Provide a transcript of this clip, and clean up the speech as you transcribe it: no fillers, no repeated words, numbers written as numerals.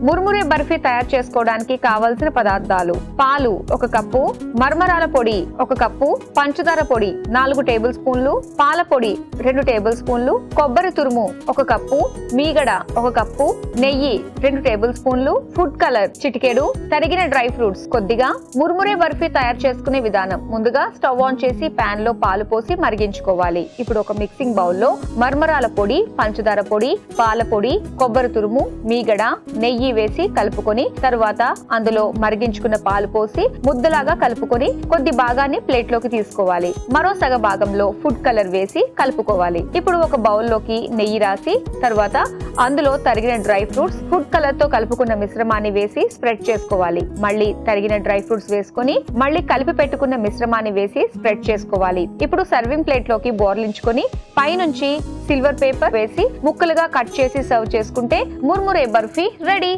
ముర్మురే బర్ఫీ తయారు చేసుకోవడానికి కావలసిన పదార్థాలు: పాలు 1 కప్పు, మర్మరాల పొడి 1 కప్పు, పంచదార పొడి 4 టేబుల్ స్పూన్లు, పాల పొడి 2 టేబుల్ స్పూన్లు, కొబ్బరి తురుము 1 కప్పు, మీగడ 1 కప్పు, నెయ్యి 2 టేబుల్ స్పూన్లు, ఫుడ్ కలర్ చిటికెడు, తరిగిన డ్రై ఫ్రూట్స్ కొద్దిగా. ముర్మురే బర్ఫీ తయారు చేసుకునే విధానం: ముందుగా స్టవ్ ఆన్ చేసి పాన్ లో పాలు పోసి మరిగించుకోవాలి. ఇప్పుడు ఒక మిక్సింగ్ బౌల్లో మర్మరాల పొడి, పంచదార పొడి, పాల పొడి, కొబ్బరి తురుము, మీగడ, నెయ్యి వేసి కలుపుకొని తరువాత అందులో మరిగించుకున్న పాలు పోసి ముద్దలాగా కలుపుకొని కొద్ది భాగాన్ని ప్లేట్ లోకి తీసుకోవాలి. మరో సగ భాగంలో ఫుడ్ కలర్ వేసి కలుపుకోవాలి. ఇప్పుడు ఒక బౌల్లోకి నెయ్యి రాసి తర్వాత అందులో తరిగిన డ్రై ఫ్రూట్స్, ఫుడ్ కలర్ తో కలుపుకున్న మిశ్రమాన్ని వేసి స్ప్రెడ్ చేసుకోవాలి. మళ్ళీ తరిగిన డ్రై ఫ్రూట్స్ వేసుకొని మళ్ళీ కలిపి పెట్టుకున్న మిశ్రమాన్ని వేసి స్ప్రెడ్ చేసుకోవాలి. ఇప్పుడు సర్వింగ్ ప్లేట్ లోకి బోర్లించుకొని పైనుంచి సిల్వర్ పేపర్ వేసి ముక్కలుగా కట్ చేసి సర్వ్ చేసుకుంటే ముర్మురే బర్ఫీ రెడీ.